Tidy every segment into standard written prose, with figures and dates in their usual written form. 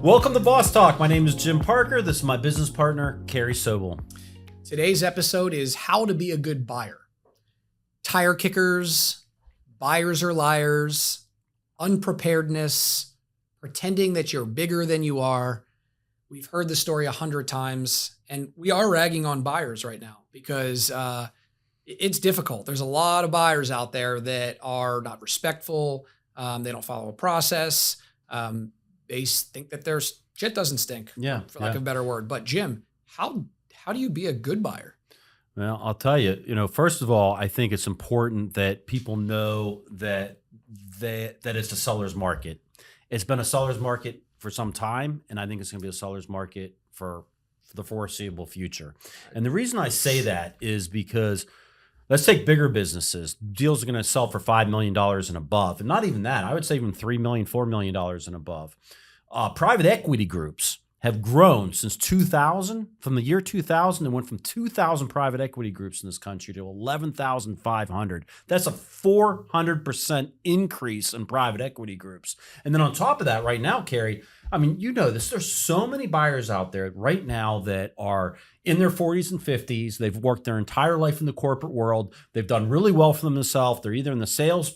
Welcome to Boss Talk. My name is Jim Parker. This is my business partner, Carey Sobel. Today's episode is how to be a good buyer. Tire kickers, buyers are liars, unpreparedness, pretending that you're bigger than you are. We've heard the story 100 times, and we are ragging on buyers right now because it's difficult. There's a lot of buyers out there that are not respectful. They don't follow a process. They think that their shit doesn't stink, for lack of a better word. But Jim, how do you be a good buyer? Well, I'll tell you, first of all, I think it's important that people know that it's a seller's market. It's been a seller's market for some time, and I think it's going to be a seller's market for the foreseeable future. And the reason I say that is because let's take bigger businesses. Deals are going to sell for $5 million and above. And not even that. I would say even $3 million, $4 million and above. Private equity groups have grown since 2000. From the year 2000, it went from 2,000 private equity groups in this country to 11,500. That's a 400% increase in private equity groups. And then on top of that, right now, Carey, I mean, you know this, there's so many buyers out there right now that are in their 40s and 50s. They've worked their entire life in the corporate world. They've done really well for themselves. They're either in sales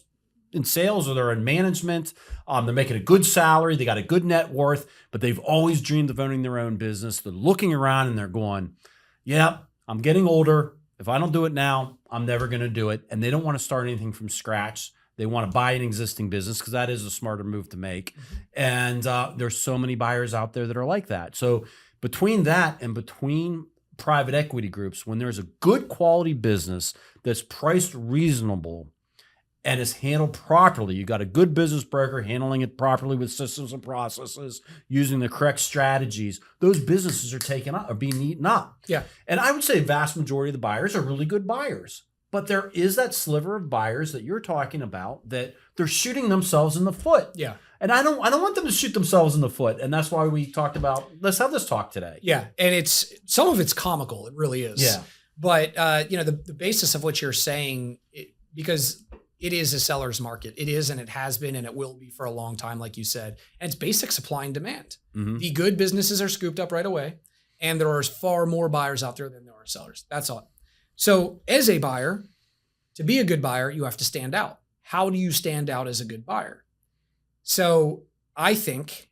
or they're in management. They're making a good salary. They got a good net worth, but they've always dreamed of owning their own business. They're looking around and they're going, yeah, I'm getting older. If I don't do it now, I'm never going to do it. And they don't want to start anything from scratch. They want to buy an existing business because that is a smarter move to make. And there's so many buyers out there that are like that. So between that and between private equity groups, when there's a good quality business that's priced reasonable and is handled properly, you got a good business broker handling it properly with systems and processes, using the correct strategies, those businesses are being eaten up. Yeah. And I would say the vast majority of the buyers are really good buyers. But there is that sliver of buyers that you're talking about that they're shooting themselves in the foot. Yeah. And I don't want them to shoot themselves in the foot. And that's why we talked about, let's have this talk today. Yeah. And some of it's comical. It really is. Yeah. But, the basis of what you're saying, because it is a seller's market. It is, and it has been, and it will be for a long time, like you said. And it's basic supply and demand. Mm-hmm. The good businesses are scooped up right away. And there are far more buyers out there than there are sellers. That's all. So as a buyer, to be a good buyer, you have to stand out. How do you stand out as a good buyer? So I think,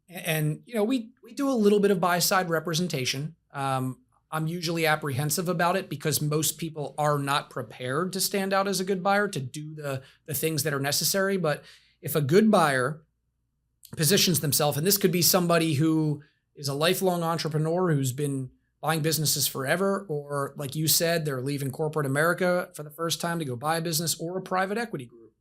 and we do a little bit of buy-side representation. I'm usually apprehensive about it because most people are not prepared to stand out as a good buyer, to do the things that are necessary. But if a good buyer positions themselves, and this could be somebody who is a lifelong entrepreneur who's been buying businesses forever, or like you said, they're leaving corporate America for the first time to go buy a business, or a private equity group.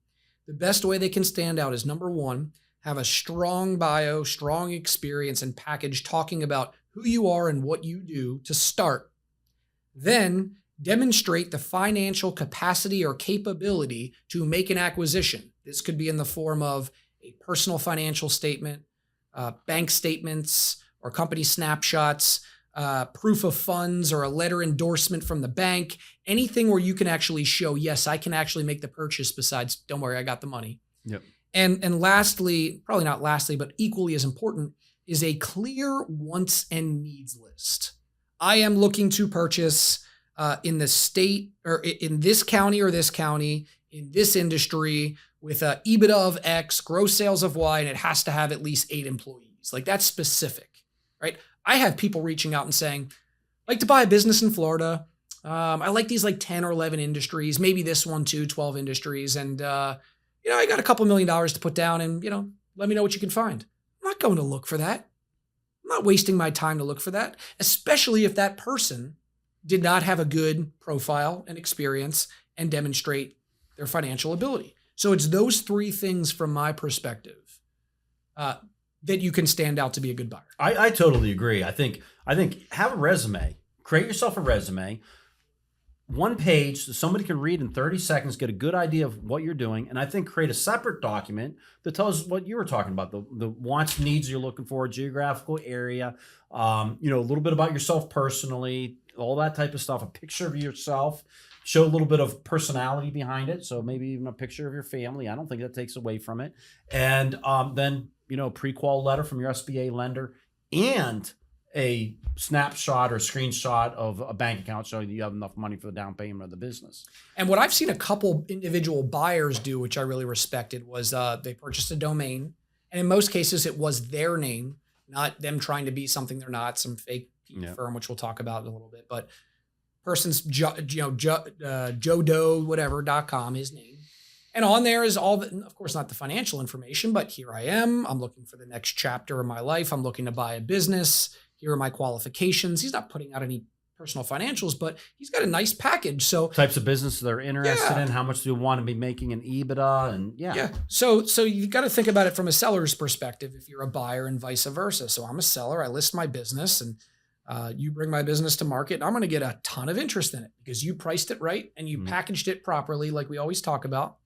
The best way they can stand out is, number one, have a strong bio, strong experience and package talking about who you are and what you do to start. Then demonstrate the financial capacity or capability to make an acquisition. This could be in the form of a personal financial statement, bank statements, or company snapshots, proof of funds, or a letter endorsement from the bank, anything where you can actually show, yes, I can actually make the purchase besides, don't worry, I got the money. Yep. And lastly, probably not lastly, but equally as important, is a clear wants and needs list. I am looking to purchase in the state, or in this county or this county, in this industry, with a EBITDA of X, gross sales of Y, and it has to have at least 8 employees. Like, that's specific, right? I have people reaching out and saying, I'd like to buy a business in Florida. I like these like 10 or 11 industries, maybe this one too, 12 industries. And, I got a couple $1 million to put down, and, let me know what you can find. I'm not going to look for that. I'm not wasting my time to look for that, especially if that person did not have a good profile and experience and demonstrate their financial ability. So it's those 3 things from my perspective that you can stand out to be a good buyer. I totally agree. I think have a resume. Create yourself a resume. One page that somebody can read in 30 seconds, get a good idea of what you're doing. And I think create a separate document that tells what you were talking about, the wants, needs you're looking for, geographical area, a little bit about yourself personally, all that type of stuff, a picture of yourself, show a little bit of personality behind it. So maybe even a picture of your family. I don't think that takes away from it. And then pre-qual letter from your SBA lender and a snapshot or screenshot of a bank account showing that you have enough money for the down payment of the business. And what I've seen a couple individual buyers do, which I really respected, was they purchased a domain. And in most cases, it was their name, not them trying to be something they're not, some fake firm, which we'll talk about in a little bit. But person's joedoe.com, his name. And on there is all the, of course, not the financial information, but here I am. I'm looking for the next chapter of my life. I'm looking to buy a business. Here are my qualifications. He's not putting out any personal financials, but he's got a nice package. So types of business they're interested in, how much do you want to be making in EBITDA, and So you've got to think about it from a seller's perspective if you're a buyer and vice versa. So I'm a seller. I list my business and you bring my business to market and I'm going to get a ton of interest in it because you priced it right and you packaged it properly like we always talk about.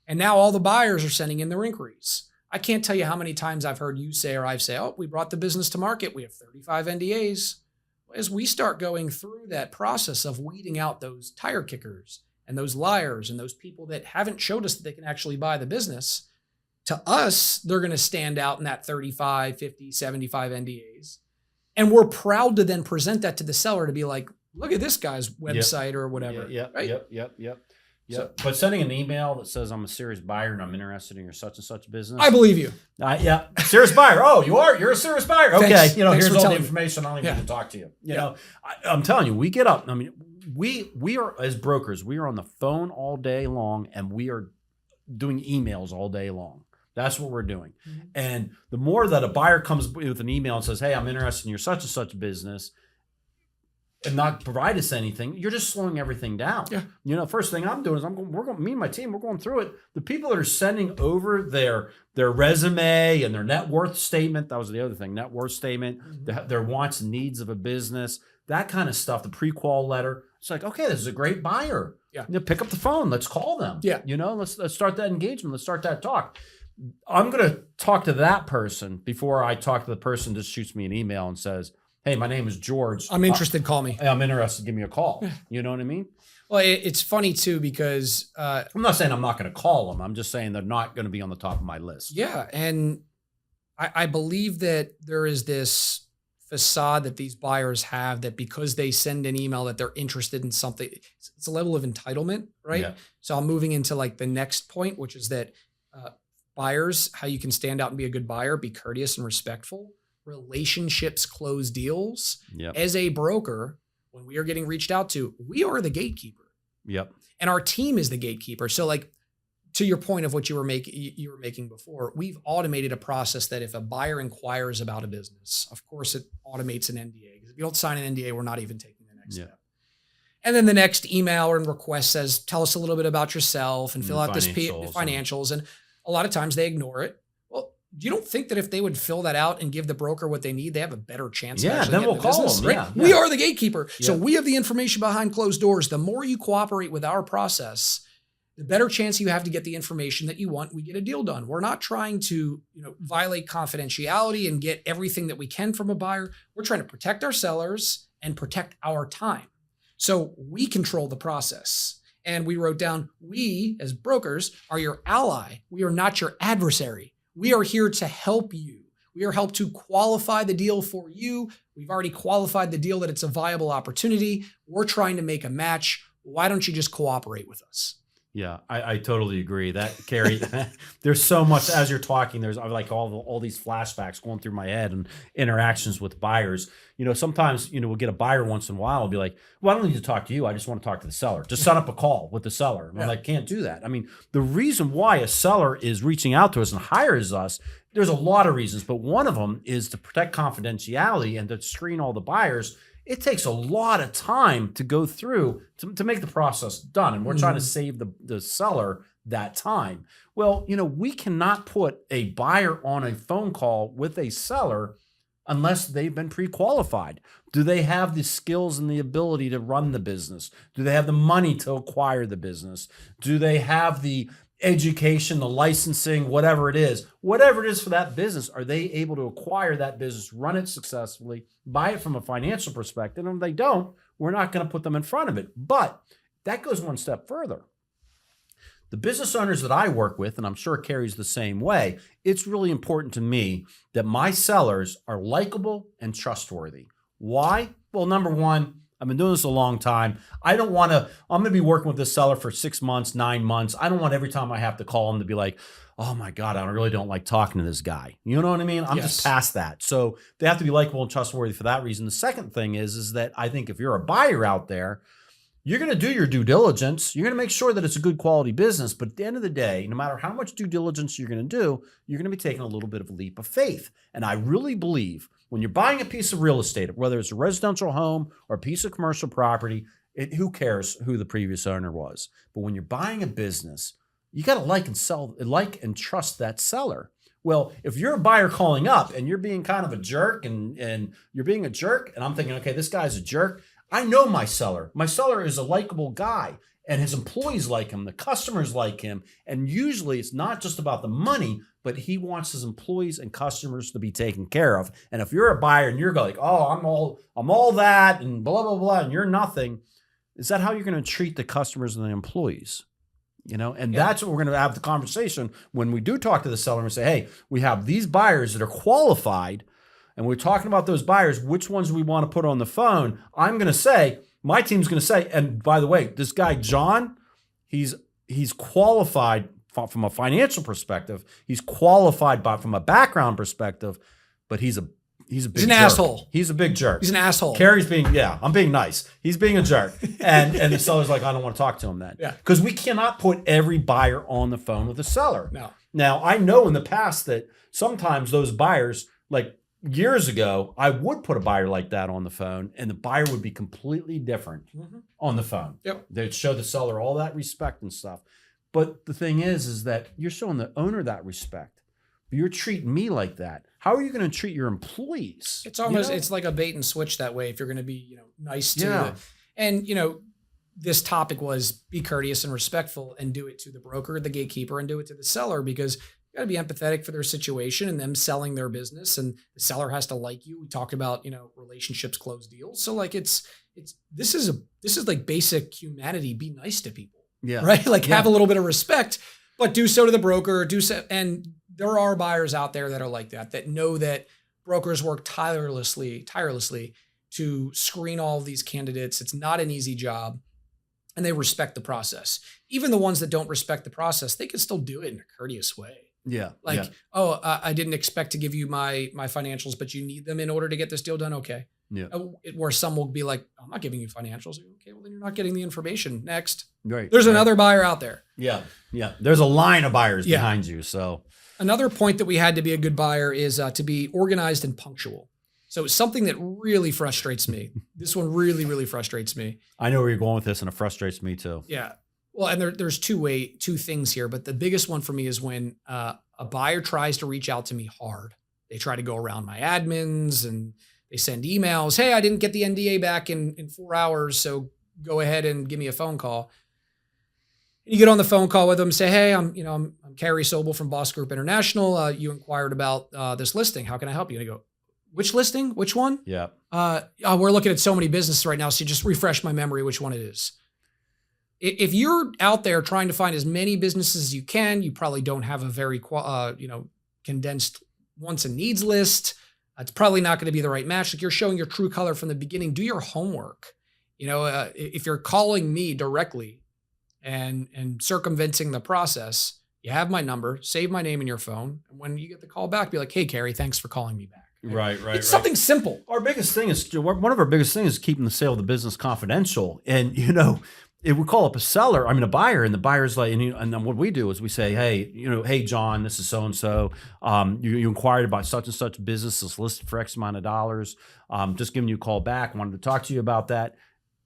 And now all the buyers are sending in their inquiries. I can't tell you how many times I've heard you say or I've say, oh, we brought the business to market. We have 35 NDAs. As we start going through that process of weeding out those tire kickers and those liars and those people that haven't showed us that they can actually buy the business, to us, they're going to stand out in that 35, 50, 75 NDAs. And we're proud to then present that to the seller to be like, look at this guy's website or whatever. Right? Yep. So, but sending an email that says I'm a serious buyer and I'm interested in your such and such business. I believe you. Serious buyer. Oh, you are? You're a serious buyer. Okay. Thanks. Here's all the information. I don't even need to talk to you. You know, I'm telling you, we get up. I mean, we are, as brokers, we are on the phone all day long and we are doing emails all day long. That's what we're doing. Mm-hmm. And the more that a buyer comes with an email and says, hey, I'm interested in your such and such business, and not provide us anything, you're just slowing everything down. Yeah. First thing I'm doing is me and my team, we're going through it. The people that are sending over their resume and their net worth statement, that was the other thing, net worth statement, their wants and needs of a business, that kind of stuff, the pre-qual letter. It's like, okay, this is a great buyer. Yeah. Pick up the phone. Let's call them. Yeah. Let's start that engagement. Let's start that talk. I'm going to talk to that person before I talk to the person that shoots me an email and says, hey, my name is George. I'm interested. Call me. I'm interested. Give me a call. You know what I mean? Well, it's funny too, because I'm not saying I'm not going to call them. I'm just saying they're not going to be on the top of my list. Yeah. And I believe that there is this facade that these buyers have that because they send an email that they're interested in something, it's a level of entitlement, right? Yeah. So I'm moving into like the next point, which is that buyers, how you can stand out and be a good buyer, be courteous and respectful. Relationships close deals. Yep. As a broker, when we are getting reached out to, we are the gatekeeper. Yep. And our team is the gatekeeper. So like to your point of what you were making before, we've automated a process that if a buyer inquires about a business, of course it automates an NDA. Because if you don't sign an NDA, we're not even taking the next step. And then the next email or request says, tell us a little bit about yourself and fill out this financials. And a lot of times they ignore it. You don't think that if they would fill that out and give the broker what they need, they have a better chance of actually then we'll the call business, them. right? Yeah. We are the gatekeeper. Yeah. So we have the information behind closed doors. The more you cooperate with our process, the better chance you have to get the information that you want. We get a deal done. We're not trying to violate confidentiality and get everything that we can from a buyer. We're trying to protect our sellers and protect our time. So we control the process. And we wrote down, we as brokers are your ally. We are not your adversary. We are here to help you. We are helped to qualify the deal for you. We've already qualified the deal that it's a viable opportunity. We're trying to make a match. Why don't you just cooperate with us? Yeah, I totally agree. That, Carey, there's so much, as you're talking, there's like all these flashbacks going through my head and interactions with buyers. Sometimes, we'll get a buyer once in a while. I'll be like, well, I don't need to talk to you. I just want to talk to the seller. Just set up a call with the seller. And I'm like, can't do that. I mean, the reason why a seller is reaching out to us and hires us, there's a lot of reasons, but one of them is to protect confidentiality and to screen all the buyers. It takes a lot of time to go through to make the process done. And we're trying to save the seller that time. Well, we cannot put a buyer on a phone call with a seller unless they've been pre-qualified. Do they have the skills and the ability to run the business? Do they have the money to acquire the business? Do they have the education, the licensing, whatever it is for that business? Are they able to acquire that business, run it successfully, buy it from a financial perspective? And if they don't, we're not going to put them in front of it. But that goes one step further. The business owners that I work with, and I'm sure Carey's the same way, it's really important to me that my sellers are likable and trustworthy. Why? Well, number one, I've been doing this a long time. I'm going to be working with this seller for 6 months, 9 months. I don't want every time I have to call him to be like, oh my God, I really don't like talking to this guy. You know what I mean? I'm just past that. So they have to be likable and trustworthy for that reason. The second thing is that I think if you're a buyer out there, you're going to do your due diligence. You're going to make sure that it's a good quality business. But at the end of the day, no matter how much due diligence you're going to do, you're going to be taking a little bit of a leap of faith. And I really believe when you're buying a piece of real estate, whether it's a residential home or a piece of commercial property, who cares who the previous owner was? But when you're buying a business, you got to like and trust that seller. Well, if you're a buyer calling up and you're being kind of a jerk and you're being a jerk, and I'm thinking, okay, this guy's a jerk. I know my seller. My seller is a likable guy, and his employees like him. The customers like him. And usually it's not just about the money, but he wants his employees and customers to be taken care of. And if you're a buyer and you're like, oh, I'm all that and blah, blah, blah, and you're nothing, is that how you're going to treat the customers and the employees? You know, and that's what we're going to have the conversation when we do talk to the seller and say, hey, we have these buyers that are qualified. And we're talking about those buyers, which ones we want to put on the phone. I'm going to say, my team's going to say, and by the way, this guy, John, he's qualified from a financial perspective. He's qualified from a background perspective, but he's a big jerk. Asshole. He's a big jerk. He's an asshole. Carey's I'm being nice. He's being a jerk. And the seller's like, I don't want to talk to him then. Yeah. Because we cannot put every buyer on the phone with a seller. No. Now, I know in the past that sometimes those buyers, like, years ago, I would put a buyer like that on the phone, and the buyer would be completely different on the phone. Yep. They'd show the seller all that respect and stuff. But the thing is that you're showing the owner that respect. You're treating me like that. How are you going to treat your employees? It's almost, it's like a bait and switch that way. If you're going to be, nice to and this topic was be courteous and respectful and do it to the broker, the gatekeeper, and do it to the seller, because you got to be empathetic for their situation and them selling their business, and the seller has to like you. We talked about, relationships, close deals. So like this is like basic humanity. Be nice to people. Yeah. Right. Like have a little bit of respect, but do so to the broker, and there are buyers out there that are like that know that brokers work tirelessly to screen all of these candidates. It's not an easy job, and they respect the process. Even the ones that don't respect the process, they can still do it in a courteous way. Yeah. I didn't expect to give you my financials, but you need them in order to get this deal done. Okay. Yeah. Where some will be like, I'm not giving you financials. Okay, well then you're not getting the information. Next. Right. There's another buyer out there. Yeah. Yeah. There's a line of buyers behind you. So another point that we had to be a good buyer is to be organized and punctual. So something that really frustrates me. This one really, really frustrates me. I know where you're going with this, and it frustrates me too. Yeah. Well, and there's two things here, but the biggest one for me is when a buyer tries to reach out to me hard. They try to go around my admins and they send emails. Hey, I didn't get the NDA back in 4 hours, so go ahead and give me a phone call. And you get on the phone call with them, say, hey, I'm Carey Sobel from Boss Group International. You inquired about this listing. How can I help you? And they go, which listing? Which one? Yeah. We're looking at so many businesses right now, so you just refresh my memory which one it is. If you're out there trying to find as many businesses as you can, you probably don't have a very condensed wants and needs list. It's probably not going to be the right match. Like, you're showing your true color from the beginning. Do your homework. If you're calling me directly and circumventing the process, you have my number, save my name in your phone. And when you get the call back, be like, hey, Carey, thanks for calling me back. Right. It's something simple. One of our biggest things is keeping the sale of the business confidential. And, if we call up a buyer, and the buyer's like, and then what we do is we say, hey, John, this is so-and-so. You inquired about such and such business is listed for X amount of dollars. Just giving you a call back. Wanted to talk to you about that.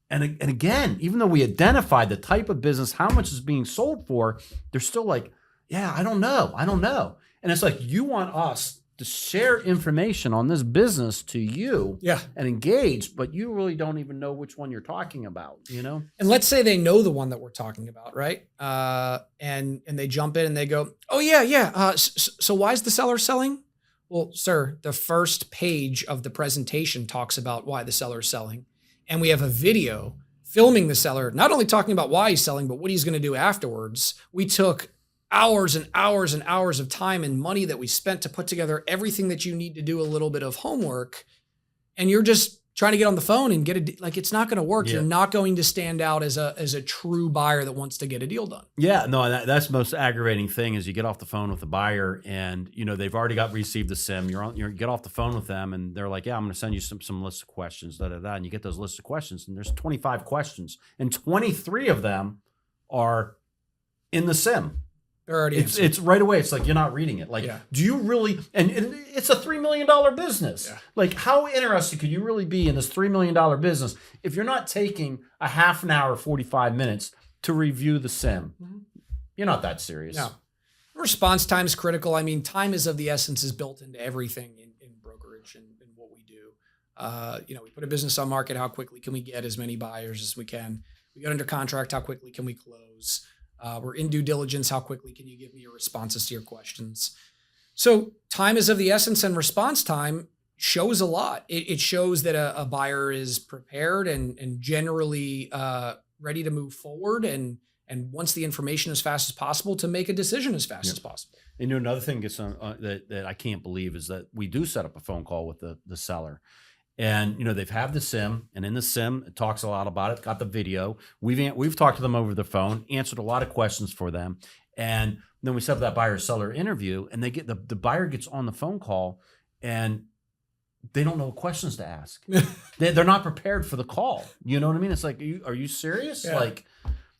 And again, even though we identified the type of business, how much is being sold for, they're still like, yeah, I don't know. And it's like, you want us to share information on this business to you and engage, but you really don't even know which one you're talking about, And let's say they know the one that we're talking about, right? And they jump in and they go, oh, yeah. So why is the seller selling? Well, sir, the first page of the presentation talks about why the seller is selling. And we have a video filming the seller, not only talking about why he's selling, but what he's going to do afterwards. We took hours and hours and hours of time and money that we spent to put together everything that you need to do a little bit of homework. And you're just trying to get on the phone and get it. Like, it's not going to work. Yeah. You're not going to stand out as a true buyer that wants to get a deal done. Yeah, no, that's the most aggravating thing is you get off the phone with the buyer and, they've already received the sim. You get off the phone with them and they're like, yeah, I'm going to send you some list of questions, And you get those lists of questions and there's 25 questions and 23 of them are in the sim. They're already it's right away. It's like, you're not reading it. Like, do you really, and it's a $3 million business. Yeah. Like, how interested could you really be in this $3 million business if you're not taking a half an hour, 45 minutes to review the sim? Mm-hmm. You're not that serious. No. Response time is critical. I mean, time is of the essence is built into everything in brokerage and what we do. We put a business on market. How quickly can we get as many buyers as we can? We get under contract. How quickly can we close? We're in due diligence. How quickly can you give me your responses to your questions? So time is of the essence, and response time shows a lot. It shows that a buyer is prepared and generally ready to move forward and wants the information as fast as possible to make a decision as fast as possible. And another thing that I can't believe is that we do set up a phone call with the seller. And, they've had the sim, and in the sim, it talks a lot about it, got the video. We've talked to them over the phone, answered a lot of questions for them. And then we set up that buyer-seller interview, and they get the buyer gets on the phone call, and they don't know what questions to ask. They're not prepared for the call. You know what I mean? It's like, are you serious? Yeah. Like,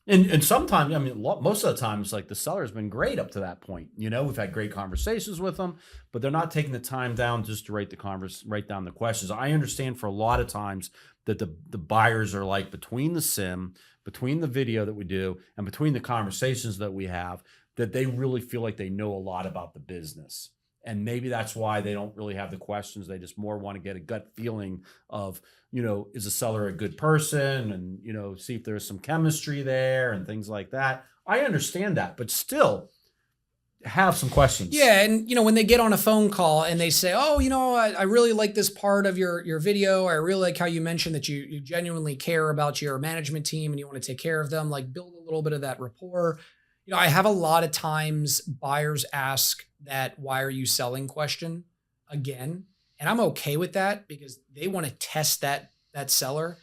and sometimes, most of the time, it's like the seller's been great up to that point. We've had great conversations with them, but they're not taking the time down just to write down the questions. I understand for a lot of times that the buyers are like between the sim, between the video that we do, and between the conversations that we have, that they really feel like they know a lot about the business. And maybe that's why they don't really have the questions. They just more want to get a gut feeling of, is the seller a good person, and, see if there's some chemistry there and things like that. I understand that, but still have some questions. Yeah. And, when they get on a phone call and they say, oh, I really like this part of your video. I really like how you mentioned that you genuinely care about your management team and you want to take care of them, like build a little bit of that rapport. I have a lot of times buyers ask that "why are you selling" question again. And I'm okay with that because they want to test that seller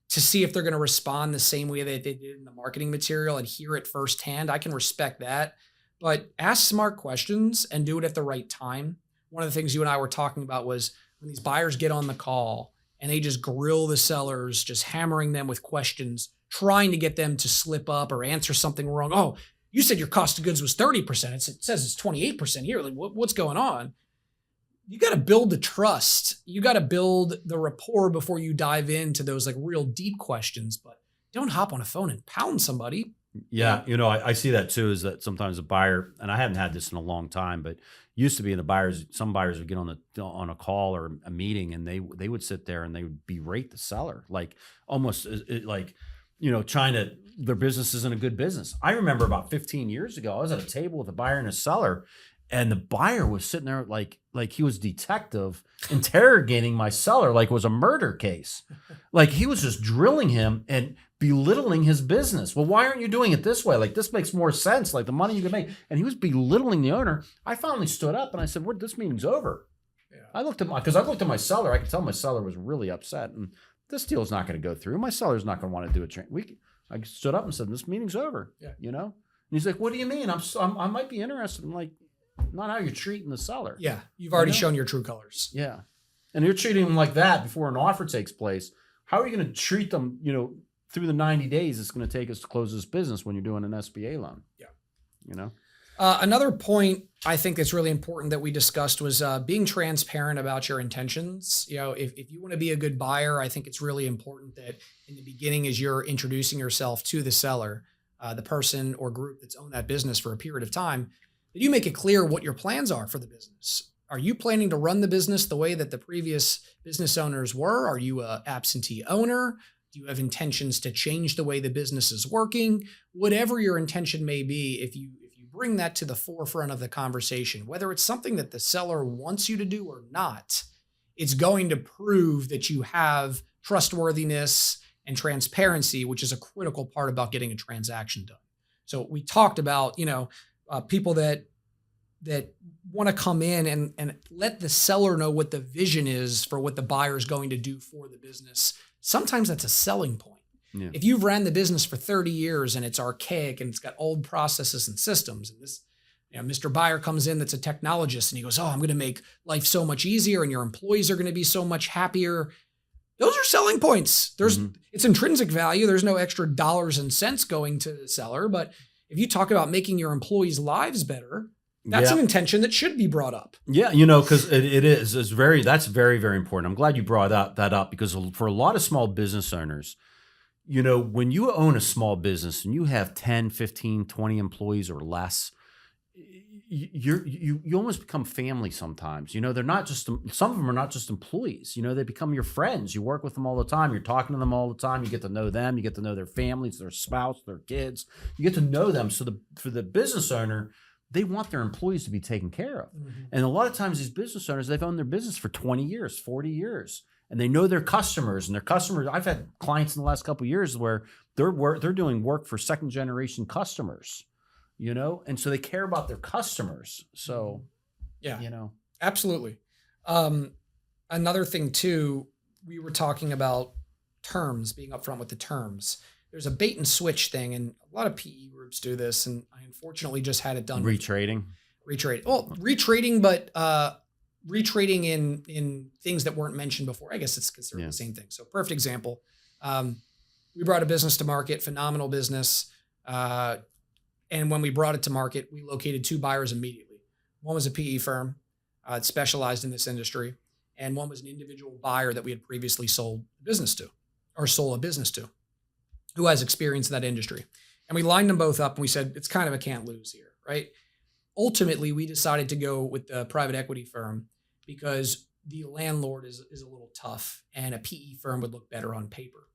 to see if they're going to respond the same way that they did in the marketing material and hear it firsthand. I can respect that, but ask smart questions and do it at the right time. One of the things you and I were talking about was when these buyers get on the call and they just grill the sellers, just hammering them with questions, trying to get them to slip up or answer something wrong. Oh, you said your cost of goods was 30%. It says it's 28% here. Like, what's going on? You got to build the trust. You got to build the rapport before you dive into those like real deep questions, but don't hop on a phone and pound somebody. Yeah. I see that too, is that sometimes a buyer, and I haven't had this in a long time, but used to be some buyers would get on a call or a meeting and they would sit there and they would berate the seller, like almost like, trying to, their business isn't a good business. I remember about 15 years ago, I was at a table with a buyer and a seller, and the buyer was sitting there like he was detective interrogating my seller like it was a murder case. Like he was just drilling him and belittling his business. Well, why aren't you doing it this way? Like, this makes more sense, like the money you can make. And he was belittling the owner. I finally stood up and I said, this meeting's over. Yeah. I looked at my seller. I could tell my seller was really upset. And this deal's not going to go through. My seller's not going to want to do it. I stood up and said, this meeting's over. Yeah. And he's like, what do you mean? I might be interested. I'm like, not how you're treating the seller. Yeah. You've already shown your true colors. Yeah. And you're treating them like that before an offer takes place. How are you going to treat them, through the 90 days it's going to take us to close this business when you're doing an SBA loan? Yeah. Another point I think that's really important that we discussed was being transparent about your intentions. If you want to be a good buyer, I think it's really important that in the beginning, as you're introducing yourself to the seller, the person or group that's owned that business for a period of time, that you make it clear what your plans are for the business. Are you planning to run the business the way that the previous business owners were? Are you an absentee owner? Do you have intentions to change the way the business is working? Whatever your intention may be, if you bring that to the forefront of the conversation, whether it's something that the seller wants you to do or not, it's going to prove that you have trustworthiness and transparency, which is a critical part about getting a transaction done. So we talked about, people that want to come in and let the seller know what the vision is for what the buyer is going to do for the business. Sometimes that's a selling point. Yeah. If you've ran the business for 30 years and it's archaic and it's got old processes and systems, and this, Mr. Buyer comes in that's a technologist and he goes, "Oh, I'm going to make life so much easier and your employees are going to be so much happier." Those are selling points. It's intrinsic value. There's no extra dollars and cents going to the seller. But if you talk about making your employees' lives better, that's an intention that should be brought up. Yeah, because that's very, very important. I'm glad you brought that up, because for a lot of small business owners, when you own a small business and you have 10, 15, 20 employees or less, you almost become family sometimes. They're not just, some of them are not just employees. They become your friends. You work with them all the time. You're talking to them all the time. You get to know them. You get to know their families, their spouse, their kids. You get to know them. So for the business owner, they want their employees to be taken care of. Mm-hmm. And a lot of times these business owners, they've owned their business for 20 years, 40 years. And they know their customers, and their customers. I've had clients in the last couple of years where they're doing work for second generation customers, and so they care about their customers. So, absolutely. Another thing too, we were talking about terms, being upfront with the terms. There's a bait and switch thing, and a lot of PE groups do this, and I unfortunately just had it done. Retrading. Well, retrading, but retrading in things that weren't mentioned before. I guess it's considered the same thing. So perfect example. We brought a business to market, phenomenal business. And when we brought it to market, we located 2 buyers immediately. One was a PE firm that specialized in this industry. And one was an individual buyer that we had previously sold a business to, who has experience in that industry. And we lined them both up and we said, it's kind of a can't lose here, right? Ultimately, we decided to go with the private equity firm because the landlord is a little tough and a PE firm would look better on paper.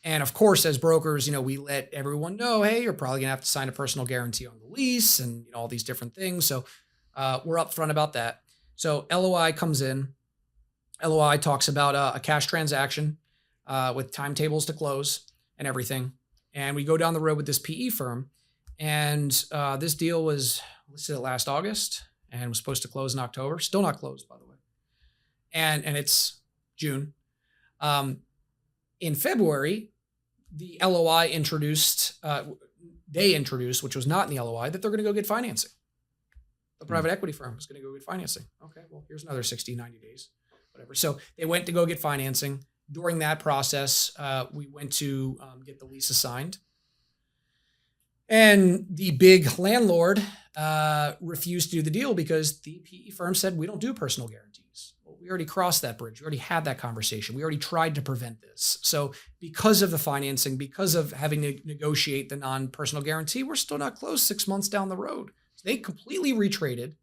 And of course, as brokers, we let everyone know, hey, you're probably gonna have to sign a personal guarantee on the lease and all these different things. So we're upfront about that. So LOI comes in. LOI talks about a cash transaction with timetables to close and everything. And we go down the road with this PE firm. And this deal was listed last August and was supposed to close in October. Still not closed, by the way. And it's June. In February, the LOI introduced, which was not in the LOI, that they're going to go get financing. The private equity firm was going to go get financing. Okay, well, here's another 60, 90 days, whatever. So they went to go get financing. During that process, we went to get the lease assigned. And the big landlord refused to do the deal because the PE firm said, we don't do personal guarantees. Well, we already crossed that bridge. We already had that conversation. We already tried to prevent this. So because of the financing, because of having to negotiate the non-personal guarantee, we're still not close 6 months down the road. So they completely retraded.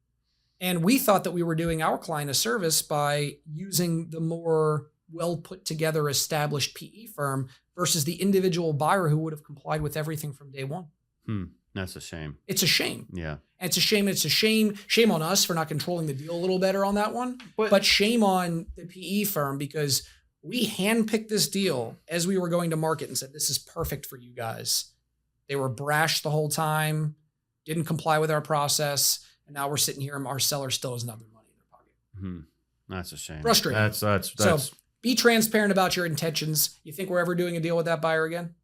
And we thought that we were doing our client a service by using the more well put together established PE firm versus the individual buyer who would have complied with everything from day one. That's a shame. It's a shame. Yeah. And it's a shame. It's a shame. Shame on us for not controlling the deal a little better on that one. But shame on the PE firm because we handpicked this deal as we were going to market and said, this is perfect for you guys. They were brash the whole time, didn't comply with our process. And now we're sitting here and our seller still doesn't have their money in their pocket. That's a shame. Frustrating. That's so be transparent about your intentions. You think we're ever doing a deal with that buyer again?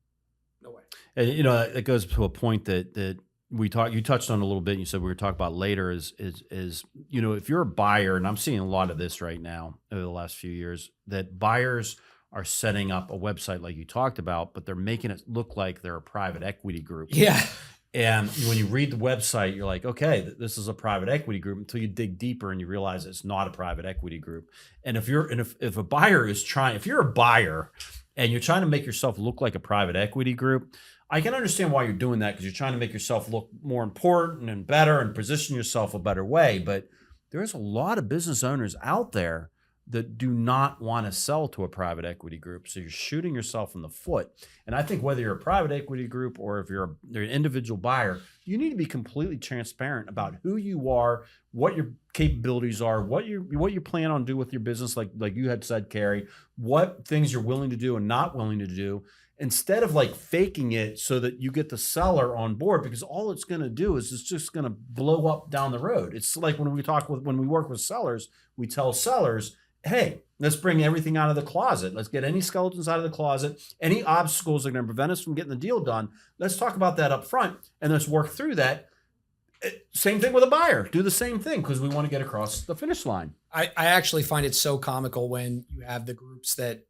No way. And, it goes to a point that you touched on a little bit. And you said we were talking about later is if you're a buyer, and I'm seeing a lot of this right now over the last few years, that buyers are setting up a website like you talked about, but they're making it look like they're a private equity group. Yeah. And when you read the website, you're like, okay, this is a private equity group until you dig deeper and you realize it's not a private equity group. And if a buyer is if you're a buyer and you're trying to make yourself look like a private equity group, I can understand why you're doing that because you're trying to make yourself look more important and better and position yourself a better way. But there's a lot of business owners out there that do not want to sell to a private equity group. So you're shooting yourself in the foot. And I think whether you're a private equity group or if you're an individual buyer, you need to be completely transparent about who you are, what your capabilities are, what you plan on doing with your business, like you had said, Carey, what things you're willing to do and not willing to do, instead of like faking it so that you get the seller on board, because all it's going to do is it's just going to blow up down the road. It's like when we work with sellers, we tell sellers, hey, let's bring everything out of the closet. Let's get any skeletons out of the closet, any obstacles that are going to prevent us from getting the deal done. Let's talk about that up front and let's work through that. Same thing with a buyer. Do the same thing because we want to get across the finish line. I actually find it so comical when you have the groups that,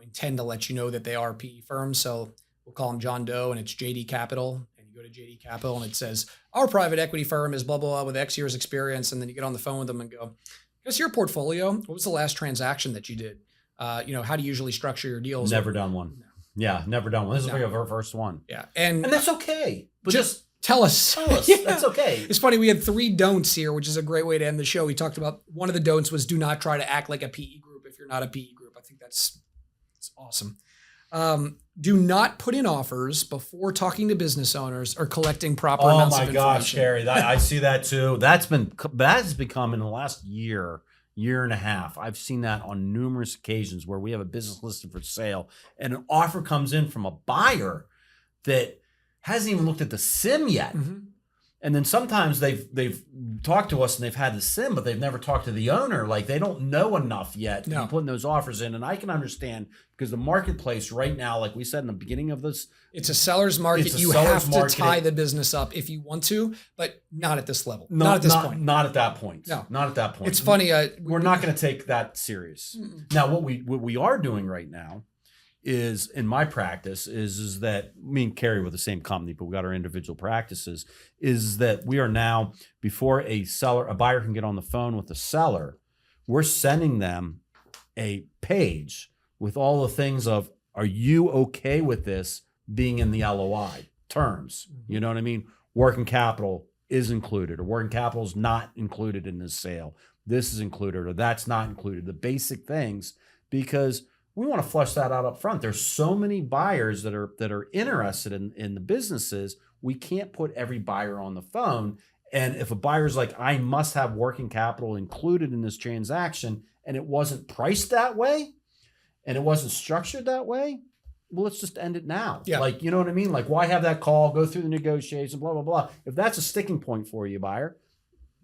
intend to let you know that they are PE firms. So we'll call them John Doe and it's JD Capital. And you go to JD Capital and it says, our private equity firm is blah, blah, blah with X years experience. And then you get on the phone with them and go, guess your portfolio, what was the last transaction that you did? How do you usually structure your deals? Never done one. No. Yeah, never done one. This is like our first one. Yeah. And that's okay. But just tell us. Yeah. That's okay. It's funny. We had 3 don'ts here, which is a great way to end the show. We talked about one of the don'ts was do not try to act like a PE group if you're not a PE group. I think that's awesome. Do not put in offers before talking to business owners or collecting proper amounts of information. Oh my gosh, Carey, I see that too. That has become in the last year and a half. I've seen that on numerous occasions where we have a business listed for sale and an offer comes in from a buyer that hasn't even looked at the SIM yet. Mm-hmm. And then sometimes they've talked to us and they've had the SIM, but they've never talked to the owner. Like they don't know enough yet to be putting those offers in. And I can understand because the marketplace right now, like we said in the beginning of this, it's a seller's market. You have to tie the business up if you want to, but not at this level. Not at this point. Not at that point. No, not at that point. It's funny. We're not going to take that serious. Mm-mm. Now, what we are doing right now is in my practice is that me and Carey were the same company, but we got our individual practices, is that we are now, before a buyer can get on the phone with the seller, we're sending them a page with all the things of, are you okay with this being in the LOI terms? You know what I mean? Working capital is included, or working capital is not included in this sale. This is included, or that's not included. The basic things, because we want to flush that out up front. There's so many buyers that are interested in the businesses. We can't put every buyer on the phone. And if a buyer's like, I must have working capital included in this transaction, and it wasn't priced that way, and it wasn't structured that way, well, let's just end it now. Yeah. Like, you know what I mean? Like, why have that call, go through the negotiation, blah, blah, blah. If that's a sticking point for you, buyer,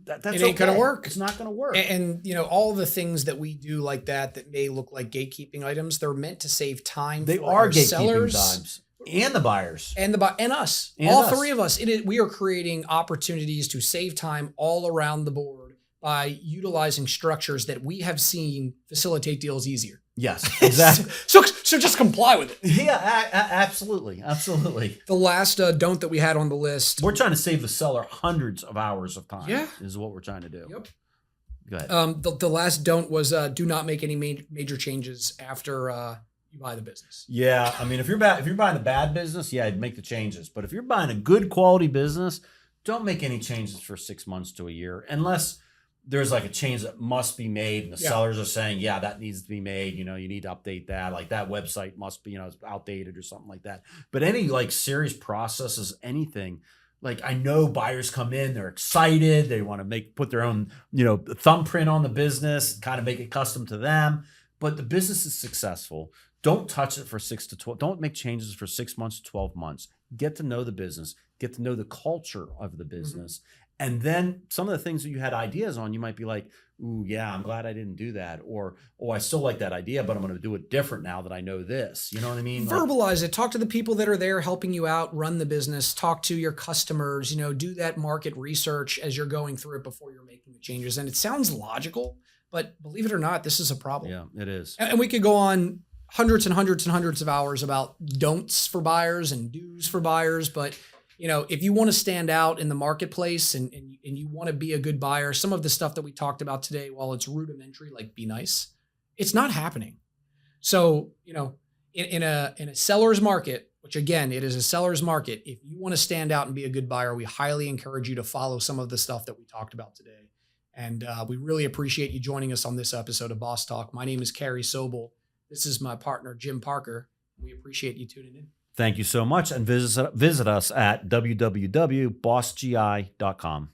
that's it ain't gonna work. It's not gonna work. And all the things that we do like that may look like gatekeeping items, they're meant to save time. They are gatekeeping sellers and the buyers and us. All three of us. We are creating opportunities to save time all around the board by utilizing structures that we have seen facilitate deals easier. Yes, exactly. so just comply with it. Yeah, absolutely. The last don't that we had on the list. We're trying to save the seller hundreds of hours of time. Yeah, is what we're trying to do. Yep. Go ahead. The last don't was do not make any major changes after you buy the business. Yeah, I mean, if you're buying a bad business, yeah, I'd make the changes. But if you're buying a good quality business, don't make any changes for 6 months to a year, unless there's like a change that must be made and the sellers are saying, yeah, that needs to be made. You need to update that. Like that website must be, it's outdated or something like that. But any like serious processes, anything, like I know buyers come in, they're excited. They want to put their own, thumbprint on the business, kind of make it custom to them. But the business is successful. Don't touch it for 6 to 12. Don't make changes for 6 months to 12 months. Get to know the business, get to know the culture of the business. Mm-hmm. And then some of the things that you had ideas on, you might be like, ooh, yeah, I'm glad I didn't do that. Or, oh, I still like that idea, but I'm going to do it different now that I know this. You know what I mean? Verbalize it. Talk to the people that are there helping you out, run the business. Talk to your customers, do that market research as you're going through it before you're making the changes. And it sounds logical, but believe it or not, this is a problem. Yeah, it is. And we could go on hundreds and hundreds and hundreds of hours about don'ts for buyers and do's for buyers, but if you want to stand out in the marketplace and you want to be a good buyer, some of the stuff that we talked about today, while it's rudimentary, like be nice, it's not happening. So, in a seller's market, which again, it is a seller's market, if you want to stand out and be a good buyer, we highly encourage you to follow some of the stuff that we talked about today And we really appreciate you joining us on this episode of Boss Talk. My name is Carey Sobel. This is my partner, Jim Parker. We appreciate you tuning in. Thank you so much. And visit us at www.bossgi.com.